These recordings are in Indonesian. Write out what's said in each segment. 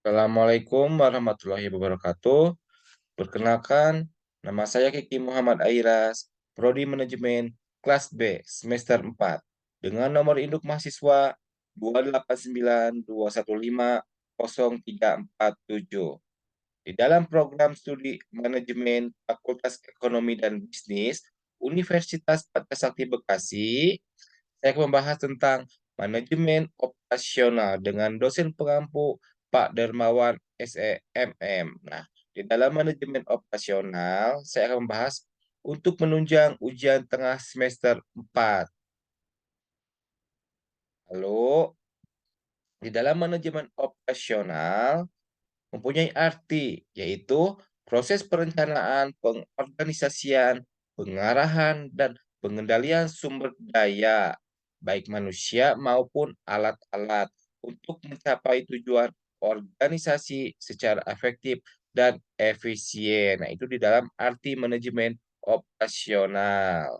Assalamualaikum warahmatullahi wabarakatuh. Perkenalkan, nama saya Kiki Muhammad Airas, Prodi Manajemen kelas B semester 4 dengan nomor induk mahasiswa 289215037. Di dalam program studi manajemen Fakultas Ekonomi dan Bisnis Universitas Pancasakti Bekasi, saya akan membahas tentang manajemen operasional dengan dosen pengampu Pak Dermawan SEMM. Nah, di dalam manajemen operasional, saya akan membahas untuk menunjang ujian tengah semester 4. Lalu, di dalam manajemen operasional mempunyai arti, yaitu proses perencanaan, pengorganisasian, pengarahan, dan pengendalian sumber daya, baik manusia maupun alat-alat, untuk mencapai tujuan organisasi secara efektif dan efisien. Nah, itu di dalam arti manajemen operasional.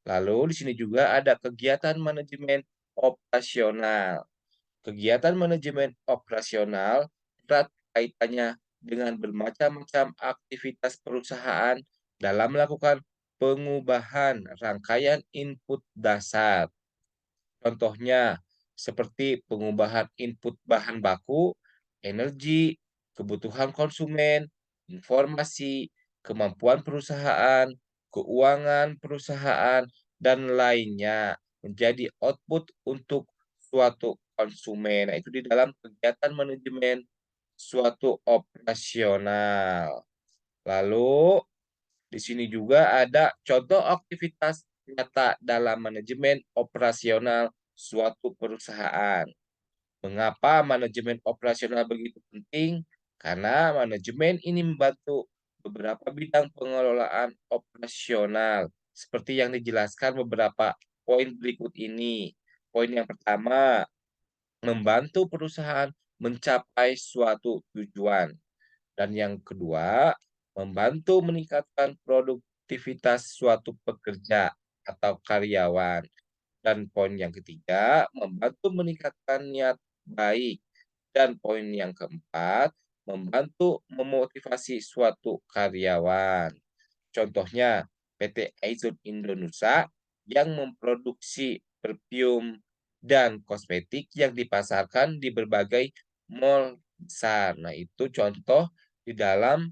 Lalu di sini juga ada kegiatan manajemen operasional. Kegiatan manajemen operasional erat kaitannya dengan bermacam-macam aktivitas perusahaan dalam melakukan pengubahan rangkaian input dasar. Contohnya, seperti pengubahan input bahan baku, energi, kebutuhan konsumen, informasi, kemampuan perusahaan, keuangan perusahaan, dan lainnya menjadi output untuk suatu konsumen. Nah, itu di dalam kegiatan manajemen suatu operasional. Lalu di sini juga ada contoh aktivitas nyata dalam manajemen operasional suatu perusahaan. Mengapa manajemen operasional begitu penting? Karena manajemen ini membantu beberapa bidang pengelolaan operasional, seperti yang dijelaskan beberapa poin berikut ini. Poin yang pertama, membantu perusahaan mencapai suatu tujuan. Dan yang kedua, membantu meningkatkan produktivitas suatu pekerja atau karyawan. Dan poin yang ketiga, membantu meningkatkan niat baik. Dan poin yang keempat, membantu memotivasi suatu karyawan. Contohnya, PT Aizon Indonesia yang memproduksi perfume dan kosmetik yang dipasarkan di berbagai mall besar. Nah, itu contoh di dalam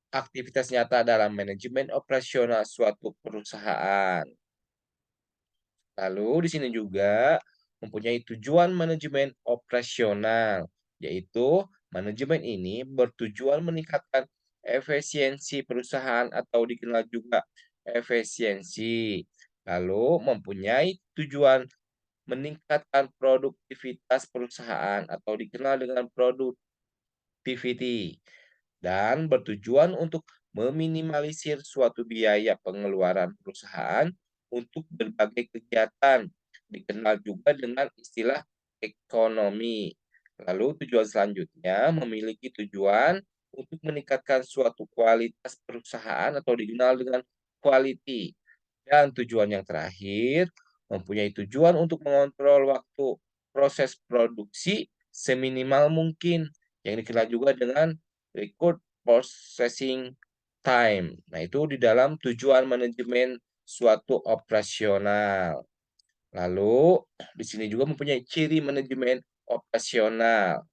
aktivitas nyata dalam manajemen operasional suatu perusahaan. Lalu di sini juga mempunyai tujuan manajemen operasional, yaitu manajemen ini bertujuan meningkatkan efisiensi perusahaan atau dikenal juga efisiensi. Lalu mempunyai tujuan meningkatkan produktivitas perusahaan atau dikenal dengan productivity dan bertujuan untuk meminimalisir suatu biaya pengeluaran perusahaan untuk berbagai kegiatan, dikenal juga dengan istilah ekonomi. Lalu tujuan selanjutnya memiliki tujuan untuk meningkatkan suatu kualitas perusahaan atau dikenal dengan quality. Dan tujuan yang terakhir mempunyai tujuan untuk mengontrol waktu proses produksi seminimal mungkin yang dikenal juga dengan record processing time. Nah, itu di dalam tujuan manajemen suatu operasional. Lalu, di sini juga mempunyai ciri manajemen operasional.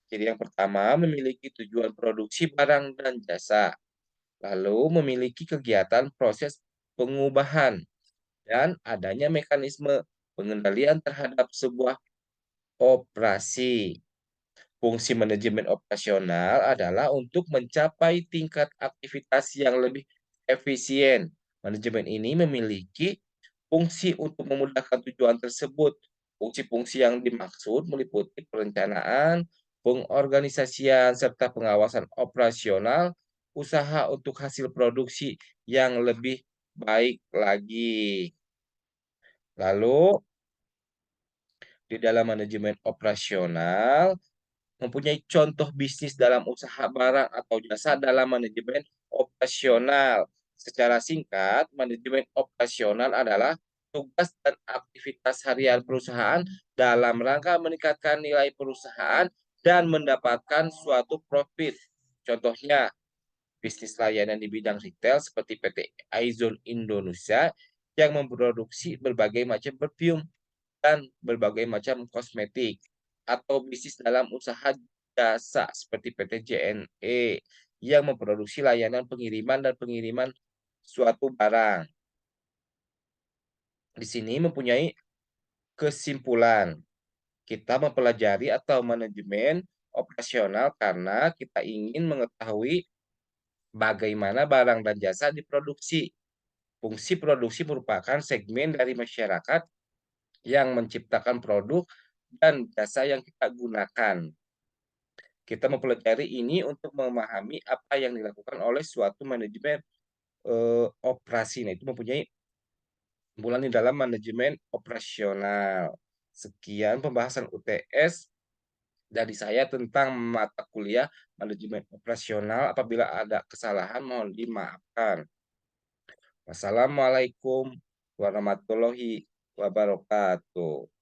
Ciri yang pertama, memiliki tujuan produksi barang dan jasa. Lalu, memiliki kegiatan proses pengubahan dan adanya mekanisme pengendalian terhadap sebuah operasi. Fungsi manajemen operasional adalah untuk mencapai tingkat aktivitas yang lebih efisien. Manajemen ini memiliki fungsi untuk memudahkan tujuan tersebut. Fungsi-fungsi yang dimaksud meliputi perencanaan, pengorganisasian, serta pengawasan operasional usaha untuk hasil produksi yang lebih baik lagi. Lalu, di dalam manajemen operasional, mempunyai contoh bisnis dalam usaha barang atau jasa dalam manajemen operasional. Secara singkat, manajemen operasional adalah tugas dan aktivitas harian perusahaan dalam rangka meningkatkan nilai perusahaan dan mendapatkan suatu profit. Contohnya, bisnis layanan di bidang retail seperti PT Aizon Indonesia yang memproduksi berbagai macam perfume dan berbagai macam kosmetik, atau bisnis dalam usaha jasa seperti PT JNE yang memproduksi layanan pengiriman suatu barang. Di sini mempunyai kesimpulan, kita mempelajari atau manajemen operasional karena kita ingin mengetahui bagaimana barang dan jasa diproduksi. Fungsi produksi merupakan segmen dari masyarakat yang menciptakan produk dan jasa yang kita gunakan. Kita mempelajari ini untuk memahami apa yang dilakukan oleh suatu manajemen operasi. Nah, itu mempunyai kumpulan di dalam manajemen operasional. Sekian pembahasan UTS dari saya tentang mata kuliah manajemen operasional. Apabila ada kesalahan mohon dimaafkan. Wassalamualaikum warahmatullahi wabarakatuh.